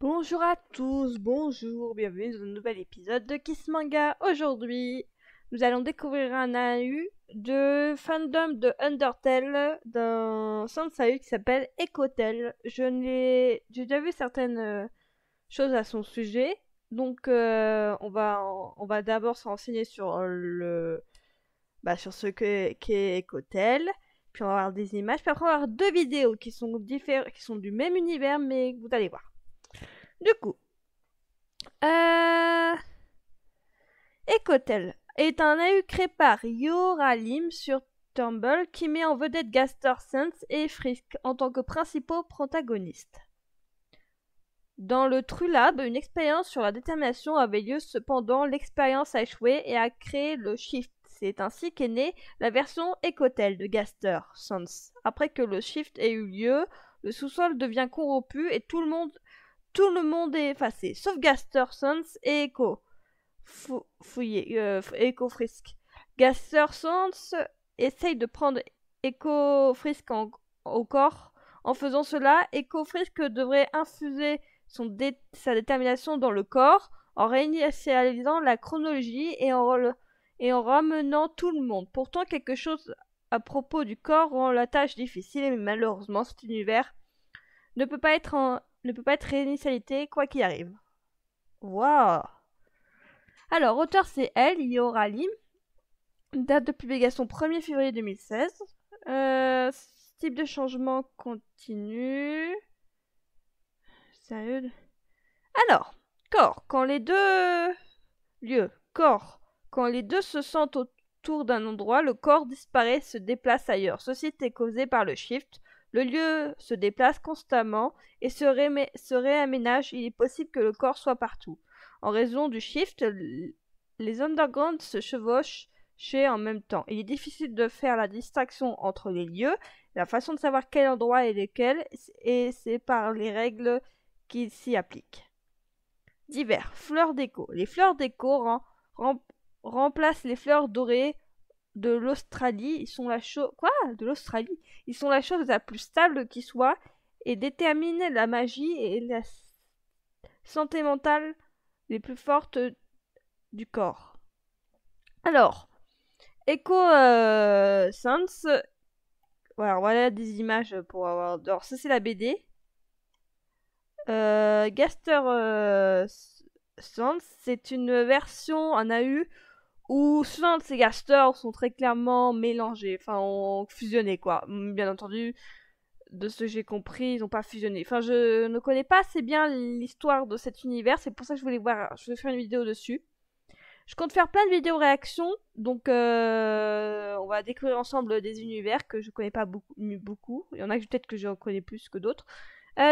Bonjour à tous, bonjour, bienvenue dans un nouvel épisode de Kiss Manga. Aujourd'hui, nous allons découvrir un AU de fandom de Undertale d'un Sansai qui s'appelle Ekotel. J'ai déjà vu certaines choses à son sujet, donc on va d'abord se renseigner sur sur ce qu'est Ekotel. Puis on va voir des images, puis après on va voir deux vidéos qui sont différentes, qui sont du même univers, mais vous allez voir. Du coup, Euh... Ecotel est un AU créé par Yoralim sur Tumble qui met en vedette Gaster Sense et Frisk en tant que principaux protagonistes. Dans le Trulab, une expérience sur la détermination avait lieu, cependant l'expérience a échoué et a créé le Shift. C'est ainsi qu'est née la version Ecotel de Gaster Sense. Après que le Shift ait eu lieu, le sous-sol devient corrompu et tout le monde est effacé, sauf Gaster Sense et Echo. Echo Frisk. Gaster Sense essaye de prendre Echo Frisk au corps. En faisant cela, Echo Frisk devrait infuser sa détermination dans le corps en réinitialisant la chronologie et en ramenant tout le monde. Pourtant, quelque chose à propos du corps rend la tâche difficile, mais malheureusement, cet univers ne peut pas être réinitialisé quoi qu'il arrive. Waouh! Alors, auteur c'est elle, Iora Lim. Date de publication 1er février 2016. Type de changement continu. Sérieux? Alors, corps. Quand les deux lieux, corps. Quand les deux se sentent autour d'un endroit, le corps disparaît et se déplace ailleurs. Ceci est causé par le shift. Le lieu se déplace constamment et se réaménage. Il est possible que le corps soit partout. En raison du shift, les undergrounds se chevauchent en même temps. Il est difficile de faire la distinction entre les lieux. La façon de savoir quel endroit est lequel, et c'est par les règles qui s'y appliquent. Divers. Fleurs d'écho. Les fleurs d'écho remplacent les fleurs dorées de l'Australie. Ils sont la chose... Quoi? De l'Australie? Ils sont la chose la plus stable qui soit et déterminent la magie et la santé mentale les plus fortes du corps. Alors, Echo Sense. Voilà des images pour avoir. Alors, ça, c'est la BD. Gaster Sense, c'est une version, un AU, où Sense et Gaster sont très clairement mélangés. Enfin, fusionnés, quoi. Bien entendu, de ce que j'ai compris, ils n'ont pas fusionné. Enfin, je ne connais pas assez bien l'histoire de cet univers, c'est pour ça que je voulais faire une vidéo dessus. Je compte faire plein de vidéos réactions, donc on va découvrir ensemble des univers que je connais pas beaucoup. Il y en a peut-être que je connais plus que d'autres.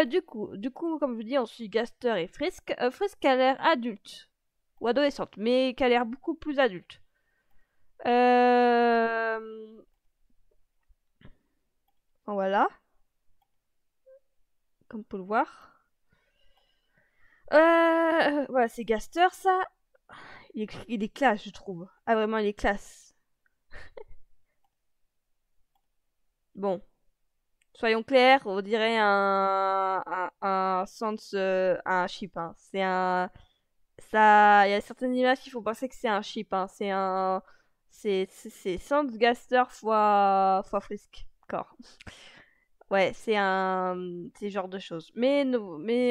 Du coup, comme je vous dis, on suit Gaster et Frisk. Frisk a l'air adulte ou adolescente, mais qui a l'air beaucoup plus adulte. Voilà, comme on peut le voir. Voilà, c'est Gaster, ça. Il est classe, je trouve. Ah, vraiment, il est classe. Bon, soyons clairs, on dirait un sens, un chip. Hein. Il y a certaines images qui font penser que c'est un chip. Hein. C'est Sans Gaster fois Frisk. D'accord. Ouais, c'est le genre de choses. Mais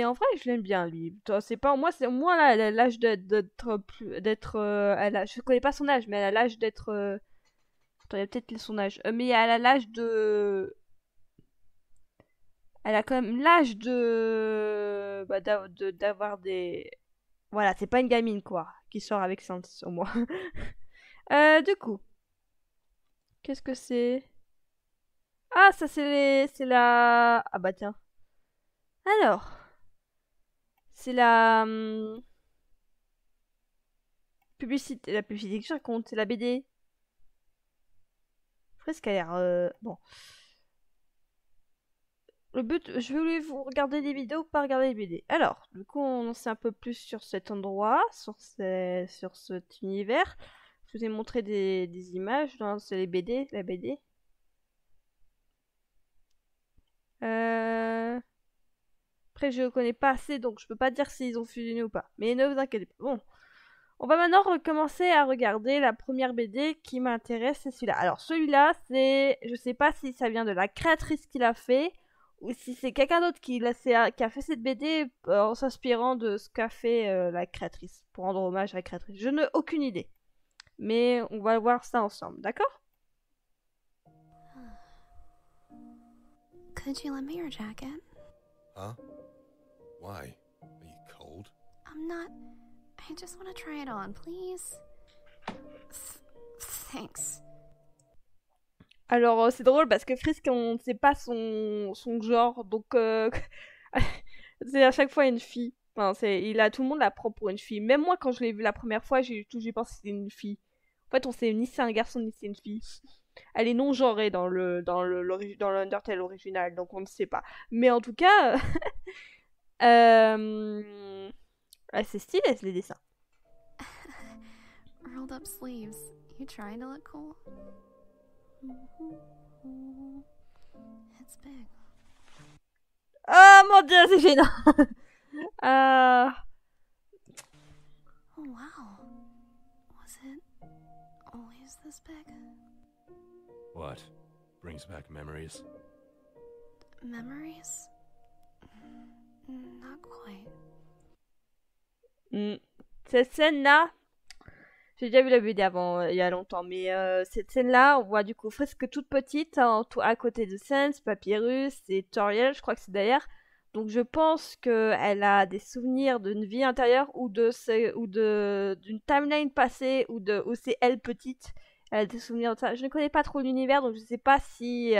en vrai, je l'aime bien lui. Toi, c'est pas moi, c'est moi là, elle a l'âge je connais pas son âge, mais elle a l'âge d'être. Attends, il y a peut-être son âge. Mais elle a l'âge de. Elle a quand même l'âge d'avoir des. Voilà, c'est pas une gamine quoi, qui sort avec Sans au moins. Du coup, qu'est-ce que c'est? Ah, ça c'est la. Ah bah tiens. Alors, c'est la publicité que je raconte, c'est la BD. Presque a l'air. Bon. Le but, je voulais vous regarder des vidéos, pas regarder les BD. Alors, du coup, on en sait un peu plus sur cet endroit, sur cet univers. Je vous ai montré des images, c'est les BD, la BD. Euh... Après, je connais pas assez, donc je peux pas dire s'ils ont fusionné ou pas. Mais ne vous inquiétez pas. Bon, on va maintenant recommencer à regarder la première BD qui m'intéresse, c'est celui-là. Alors celui-là, je sais pas si ça vient de la créatrice qui l'a fait, ou si c'est quelqu'un d'autre qui a fait cette BD en s'inspirant de ce qu'a fait la créatrice, pour rendre hommage à la créatrice. Je n'ai aucune idée. Mais on va voir ça ensemble, d'accord? Could you lend me your jacket? Huh? Why? Are you cold? I'm not. I just want to try it on, please. Thanks. Alors c'est drôle parce que Frisk, on ne sait pas son genre, donc c'est à chaque fois une fille. Enfin, tout le monde la prend pour une fille. Même moi, quand je l'ai vu la première fois, j'ai pensé que c'était une fille. En fait, on sait ni c'est un garçon ni c'est une fille. Elle est non genrée dans l'Undertale original, donc on ne sait pas. Mais en tout cas, c'est stylé les dessins. Rolled up sleeves. You trying to look cool? It's big. Oh mon dieu, c'est gênant. Oh wow. Was it always this big? What? Brings back memories? Memories? Not quite. Cette scène-là, j'ai déjà vu la BD avant, il y a longtemps, mais cette scène-là, on voit du coup Frisk toute petite, à côté de Sans, Papyrus et Toriel, je crois que c'est d'ailleurs. Donc je pense qu'elle a des souvenirs d'une vie intérieure ou d'une timeline passée où c'est elle petite. Elle a des souvenirs de ça. Je ne connais pas trop l'univers, donc je ne sais pas si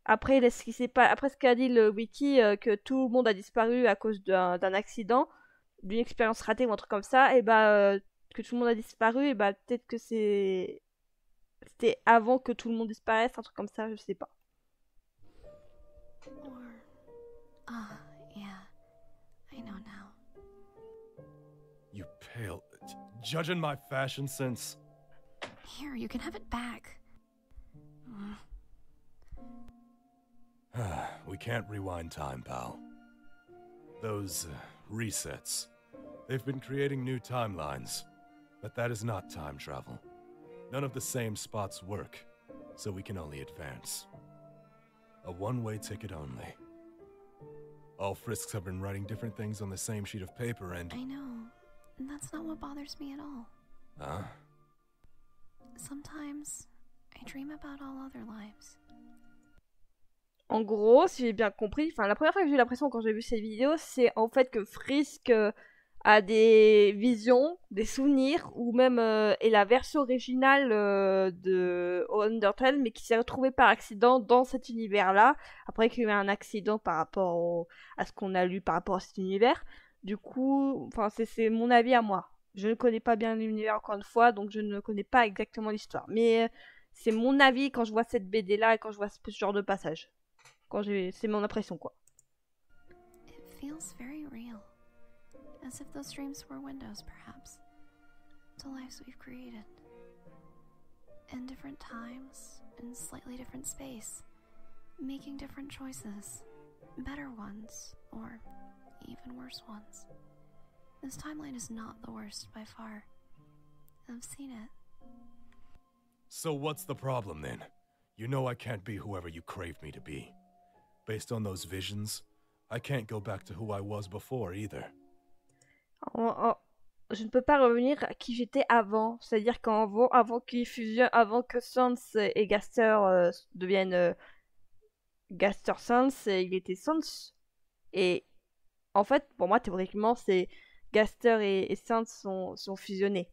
après ce qu'a dit le wiki, que tout le monde a disparu à cause d'un accident, d'une expérience ratée ou un truc comme ça, et que tout le monde a disparu, et peut-être que c'était avant que tout le monde disparaisse, un truc comme ça, je sais pas. Yeah, I know now. You pale. Judging my fashion sense. Here, you can have it back. We can't rewind time, pal. Those resets. They've been creating new timelines. But that is not time travel. None of the same spots work, so we can only advance. A one-way ticket only. All Frisks have been writing different things on the same sheet of paper and... I know. That's not what bothers me at all. Huh? Sometimes, I dream about all other lives. En gros, si j'ai bien compris, enfin la première fois que j'ai eu l'impression quand j'ai vu cette vidéo, c'est en fait que Frisk a des visions, des souvenirs, ou même est la version originale de Undertale, mais qui s'est retrouvée par accident dans cet univers-là, après qu'il y a eu un accident par rapport à ce qu'on a lu par rapport à cet univers. Du coup, enfin c'est mon avis à moi. Je ne connais pas bien l'univers encore une fois, donc je ne connais pas exactement l'histoire. Mais c'est mon avis quand je vois cette BD-là et quand je vois ce genre de passage. C'est mon impression, quoi. It feels very real. As if those dreams were windows, perhaps, to lives we've created. In different times, in slightly different space, making different choices, better ones, or even worse ones. This timeline is not the worst by far. I've seen it. So what's the problem then? You know I can't be whoever you crave me to be. Based on those visions, I can't go back to who I was before either. Je ne peux pas revenir à qui j'étais avant. C'est-à-dire avant qu'ils fusionnent, avant que Sans et Gaster deviennent Gaster Sans, il était Sans. Et en fait, pour moi, théoriquement, c'est Gaster et Sans sont fusionnés.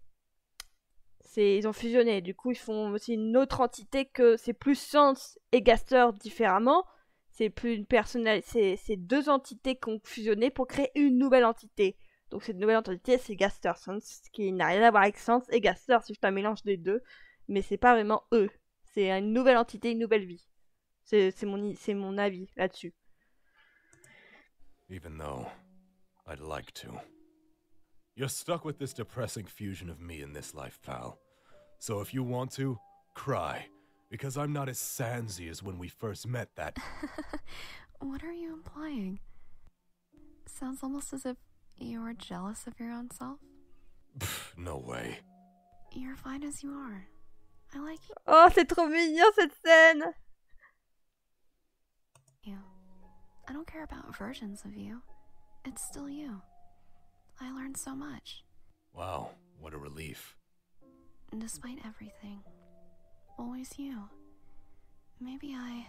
Ils ont fusionné. Du coup, ils font aussi une autre entité que c'est plus Sans et Gaster différemment. C'est plus une personnalité. C'est deux entités qui ont fusionné pour créer une nouvelle entité. Donc cette nouvelle entité, c'est Gaster Sans, qui n'a rien à voir avec Sans et Gaster, c'est juste un mélange des deux. Mais c'est pas vraiment eux. C'est une nouvelle entité, une nouvelle vie. C'est mon avis là-dessus. Even though I'd like to. You're stuck with this depressing fusion of me in this life, pal. So if you want to, cry. Because I'm not as sansy as when we first met that... What are you implying? Sounds almost as if you were jealous of your own self. Pff, no way. You're fine as you are. I like Oh, c'est trop mignon cette scène. you. I don't care about versions of you. It's still you. I learned so much. Wow, what a relief. And despite everything, always you. Maybe I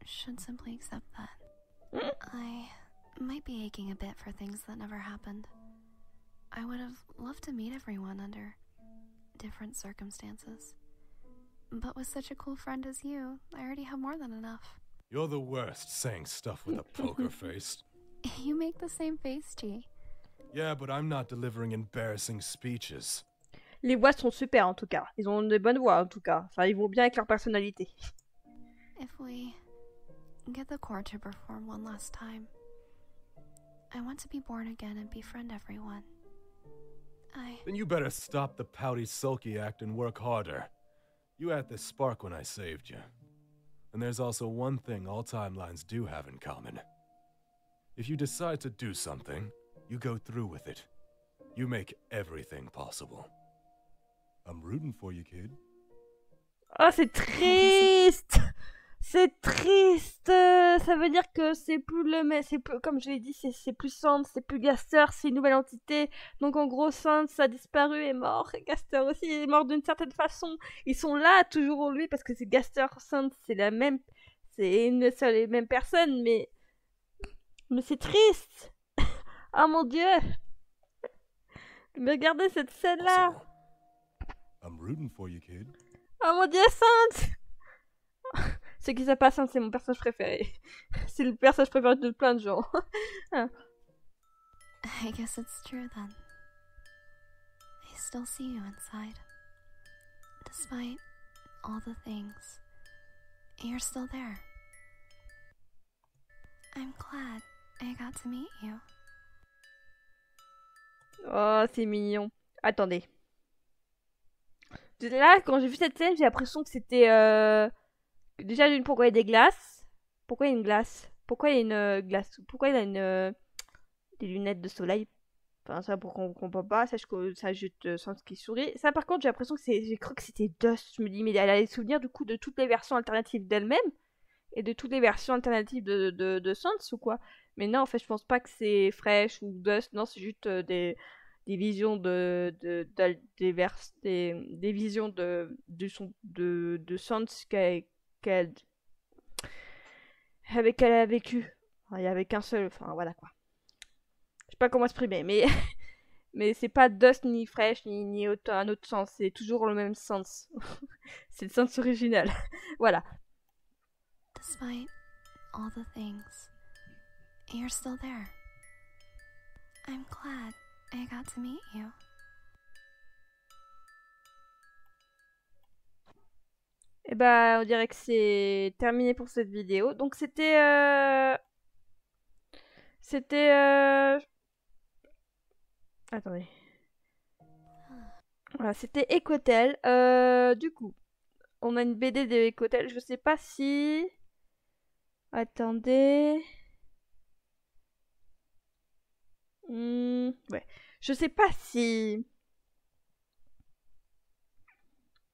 should simply accept that. I might be aching a bit for things that never happened. I would have loved to meet everyone under different circumstances. But with such a cool friend as you, I already have more than enough. You're the worst saying stuff with a poker face. You make the same face, G. Yeah, but I'm not delivering embarrassing speeches. Les voix sont super en tout cas. Ils ont des bonnes voix en tout cas. Enfin, ils vont bien avec leur personnalité. If we get the court to perform one last time, I want to be born again and befriend everyone. Then you better stop the pouty, sulky act and work harder. You had this spark when I saved you. And there's also one thing all timelines do have in common. If you decide to do something, you go through with it. You make everything possible. I'm rooting for you, kid. Oh, c'est triste. C'est triste. Ça veut dire que c'est plus le même. C'est plus, comme je l'ai dit, c'est plus Sans, c'est plus Gaster, c'est une nouvelle entité. Donc en gros, Sans a disparu, est mort. Et Gaster aussi est mort d'une certaine façon. Ils sont là toujours en lui parce que c'est Gaster, Sans, c'est la même. C'est une seule et même personne, mais c'est triste. Oh mon dieu. Mais regardez cette scène-là. Possible. I'm rooting for you, kid. Oh mon dieu, Sans. Ce qui se passe, c'est mon personnage préféré. C'est le personnage préféré de plein de gens. I guess it's true then. I still see you inside. Despite all the things, you're still there. I'm glad I got to meet you. Oh, c'est mignon. Attendez. Là, quand j'ai vu cette scène, j'ai l'impression que c'était... Déjà, d'une, pourquoi il y a des glaces? Pourquoi il y a une glace? Pourquoi il y a une glace? Pourquoi il a une... des lunettes de soleil? Enfin, ça, pour qu'on comprend pas. Ça juste Sans qui sourit. Ça, par contre, j'ai l'impression que c'est... J'ai cru que c'était Dust. Je me dis, mais elle a les souvenirs, du coup, de toutes les versions alternatives d'elle-même. Et de toutes les versions alternatives de Sans, ou quoi? Mais non, en fait, je pense pas que c'est Fresh ou Dust. Non, c'est juste des visions des visions de Sans avec qu'elle a vécu. Enfin, il y avait qu'un seul, enfin voilà quoi. Je sais pas comment exprimer, mais mais c'est pas Dust ni Fresh ni un autre Sans, c'est toujours le même Sans. C'est le Sans original. Voilà. Despite all the things, you're still there. I'm glad I got to meet you. Et bah, on dirait que c'est terminé pour cette vidéo. Donc c'était attendez. Voilà, c'était Ecotel. Du coup, on a une BD de Ecotel. Je sais pas si... Attendez... Ouais. Je sais pas si...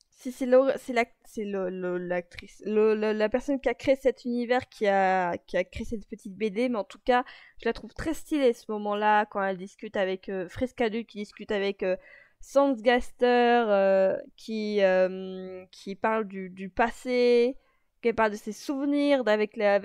Si c'est l'actrice, la personne qui a créé cet univers, qui a créé cette petite BD, mais en tout cas, je la trouve très stylée ce moment-là, quand elle discute avec Frescadu, qui discute avec Sans Gaster, qui parle du passé, qui parle de ses souvenirs, avec la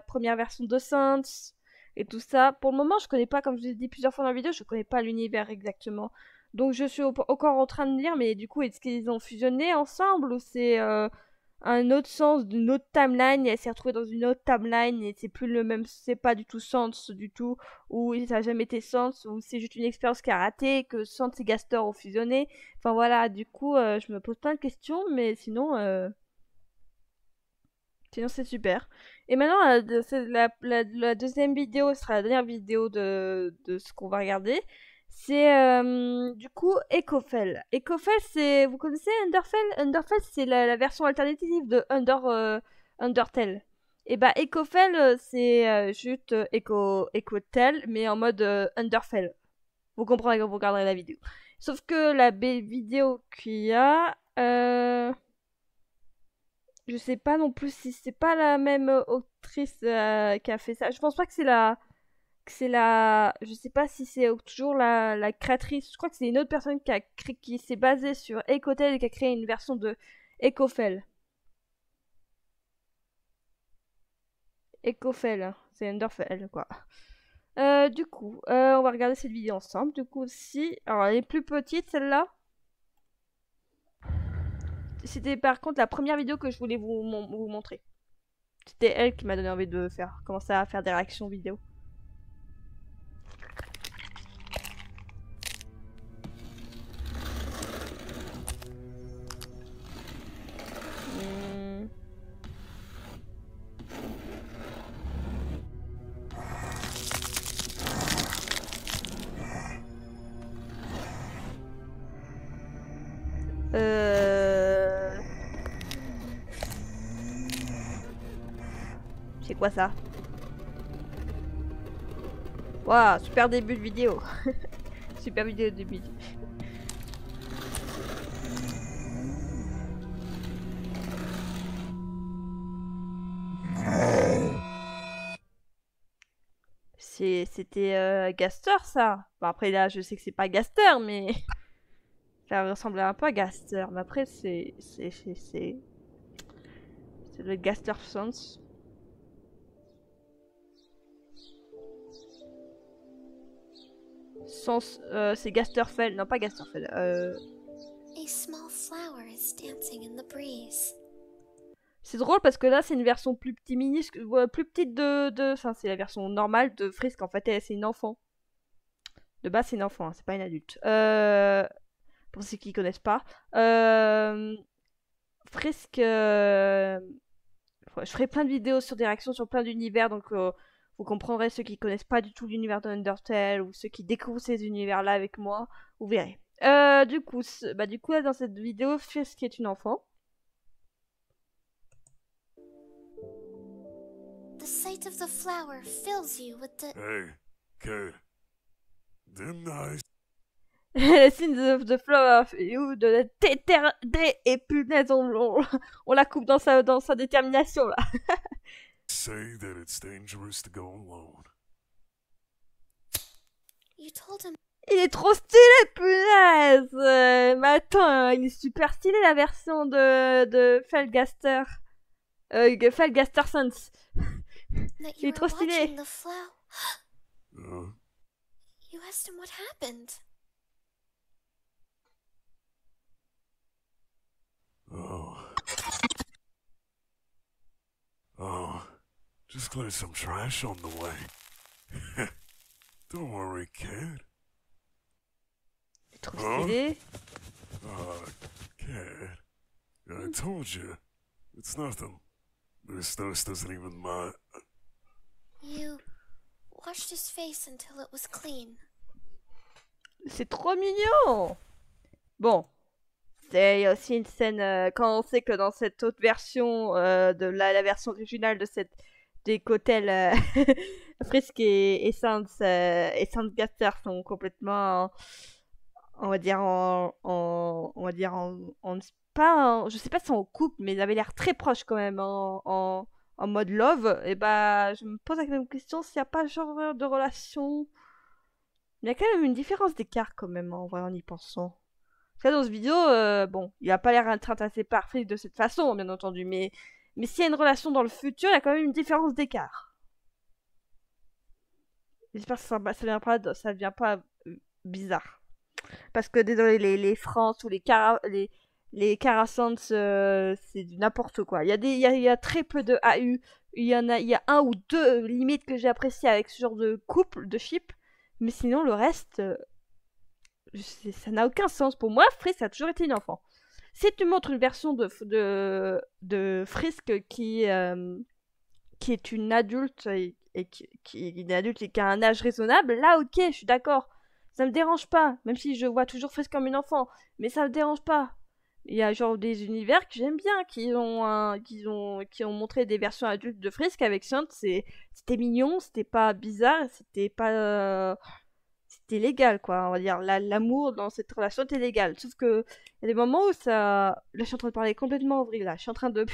première version de Sans, et tout ça. Pour le moment, je connais pas, comme je vous ai dit plusieurs fois dans la vidéo, je connais pas l'univers exactement. Donc je suis encore en train de lire, mais du coup, est-ce qu'ils ont fusionné ensemble ou c'est un autre Sens d'une autre timeline et elle s'est retrouvée dans une autre timeline et c'est plus le même, c'est pas du tout Sans du tout, ou ça a jamais été Sans, ou c'est juste une expérience qui a raté, que Sans et Gaster ont fusionné. Enfin voilà, du coup, je me pose plein de questions, mais sinon c'est super. Et maintenant, la deuxième vidéo sera la dernière vidéo de ce qu'on va regarder. C'est du coup Ecofell. Ecofell, c'est... Vous connaissez Underfell? Underfell, c'est la version alternative de Undertale. Et bah, Ecofell, c'est juste Ecotel, mais en mode Underfell. Vous comprendrez quand vous regarderez la vidéo. Sauf que la vidéo qu'il y a, je sais pas non plus si c'est pas la même autrice qui a fait ça. Je pense pas que c'est la, je sais pas si c'est toujours la créatrice. Je crois que c'est une autre personne qui s'est basée sur Ecotel et qui a créé une version de Ecofell. Ecofell, hein. C'est Underfell quoi. Du coup, on va regarder cette vidéo ensemble. Du coup, si, alors elle est plus petite celle-là. C'était par contre la première vidéo que je voulais vous montrer. C'était elle qui m'a donné envie de commencer à faire des réactions vidéo. Hmm. C'est quoi ça? Waouh, super début de vidéo. Super vidéo de début. C'était Gaster ça. Bon, après là, je sais que c'est pas Gaster, mais ça ressemblait un peu à Gaster. Mais après, c'est le Gaster Sons. C'est Gasterfell, non pas Gasterfell. A small flower is dancing in the breeze. C'est drôle parce que là c'est une version plus plus petite enfin c'est la version normale de Frisk en fait, c'est une enfant. De base c'est une enfant, hein, c'est pas une adulte. Pour ceux qui connaissent pas, Frisk, je ferai plein de vidéos sur des réactions sur plein d'univers donc vous comprendrez ceux qui connaissent pas du tout l'univers de Undertale ou ceux qui découvrent ces univers là avec moi, vous verrez. Du coup là, dans cette vidéo, Frisk est une enfant. The sight of the flower fills you with the... Hey, kid. Didn't I Les signes of the flower you de la téterdé et punaise, on la coupe dans sa détermination là. say that it's dangerous to go alone? You told him... Il est trop stylé, punaise. Mais attends, il est super stylé la version de Felgaster. Felgaster Sons. that Il you est trop were stylé. watching the flower. You asked him what happened. Oh, just cleared some trash on the way. Don't worry, kid. Il est trop stylé. Kid, I told you, it's nothing. This doesn't even matter. You washed his face until it was clean. C'est trop mignon. Bon. Il y a aussi une scène quand on sait que dans cette autre version de la version originale de cette d'Ecotel, Frisk et Sans Gaster sont complètement on va dire je sais pas si c'est en couple mais ils avaient l'air très proches quand même en mode love. Et bah je me pose la même question s'il n'y a pas genre de relation. Il y a quand même une différence d'écart quand même en vrai en y pensant. Dans cette vidéo, bon, il a pas l'air intéressé par Frisk de cette façon, bien entendu, mais s'il y a une relation dans le futur, il y a quand même une différence d'écart. J'espère que ça devient pas bizarre. Parce que, désolé, les France ou les Carasans, c'est du n'importe quoi. Il y a très peu de AU. Il y a un ou deux limites que j'ai appréciées avec ce genre de couple, de ship. Mais sinon, le reste... ça n'a aucun sens. Pour moi, Frisk a toujours été une enfant. Si tu montres une version de Frisk qui est une adulte et qui a un âge raisonnable, là ok, je suis d'accord. Ça me dérange pas, même si je vois toujours Frisk comme une enfant, mais ça me dérange pas. Il y a genre des univers que j'aime bien, qui ont montré des versions adultes de Frisk avec Science. C'était mignon, c'était pas bizarre, c'était pas, c'était légal quoi. On va dire l'amour dans cette relation était légal. Sauf que il y a des moments où ça, là je suis en train de parler complètement en vrille là. Je suis en train de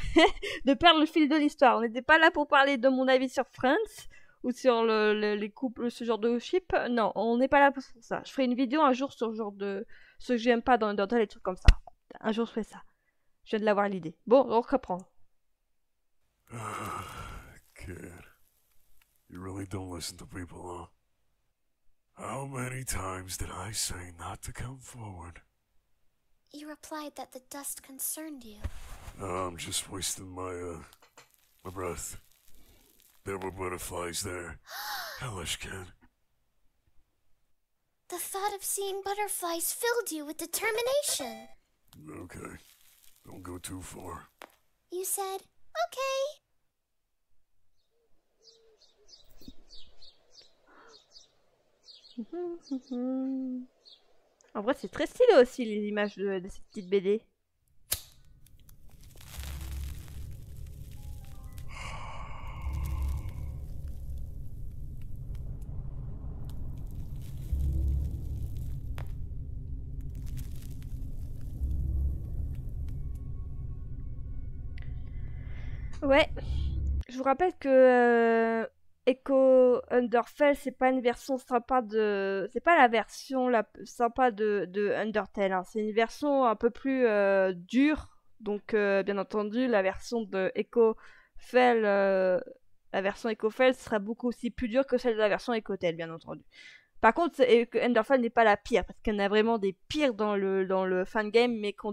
de perdre le fil de l'histoire. On n'était pas là pour parler de mon avis sur Friends ou sur les couples, ce genre de ship. Non, on n'est pas là pour ça. Je ferai une vidéo un jour sur ce genre de ce que j'aime pas dans Undertale et des trucs comme ça. Un jour je ferai ça. Je viens de l'avoir l'idée. Bon, on reprend. Kid, you really don't listen to people, huh? How many times did I say not to come forward? You replied that the dust concerned you. I'm just wasting my breath. There were butterflies there. Hellish, kid. The thought of seeing butterflies filled you with determination. Okay, don't go too far. You said, okay. En vrai, c'est très stylé aussi les images de cette petite BD. Ouais, je vous rappelle que Echo Underfell, c'est pas une version sympa de. C'est pas la version la sympa de Undertale, hein. C'est une version un peu plus dure. Donc, bien entendu, la version de Echo Fell, la version Echo Fell sera beaucoup aussi plus dure que celle de la version Echotel, bien entendu. Par contre, Underfell n'est pas la pire, parce qu'il y en a vraiment des pires dans le fangame, mais que vous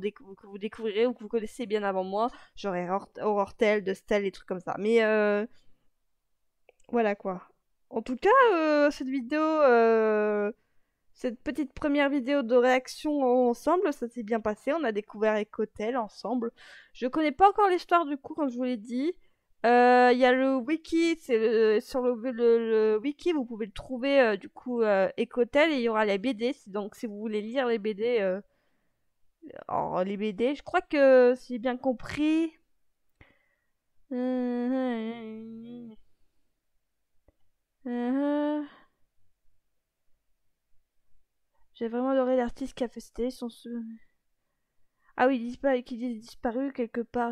découvrirez ou que vous connaissez bien avant moi, genre Horrortel, Dustel, des trucs comme ça. Mais voilà quoi. En tout cas, cette petite première vidéo de réaction ensemble, ça s'est bien passé. On a découvert Echotel ensemble. Je connais pas encore l'histoire du coup, comme je vous l'ai dit. Il y a le wiki, sur le wiki, vous pouvez le trouver du coup Echotel et il y aura les BD. Donc si vous voulez lire les BD, les BD, je crois que si j'ai bien compris. J'ai vraiment adoré l'artiste qui a fait cette son. Ah oui, qui dit disparu quelque part.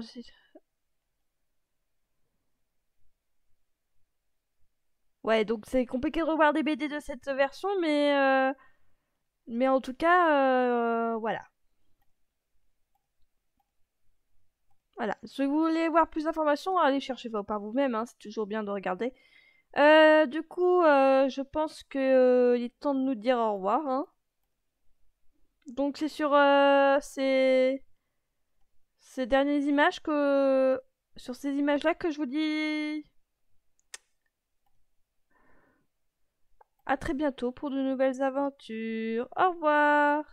Ouais, donc c'est compliqué de revoir des BD de cette version, mais en tout cas, voilà. Voilà. Si vous voulez voir plus d'informations, allez chercher par vous-même, hein, c'est toujours bien de regarder. Du coup, je pense que il est temps de nous dire au revoir, hein. Donc c'est sur ces dernières images sur ces images-là que je vous dis à très bientôt pour de nouvelles aventures. Au revoir.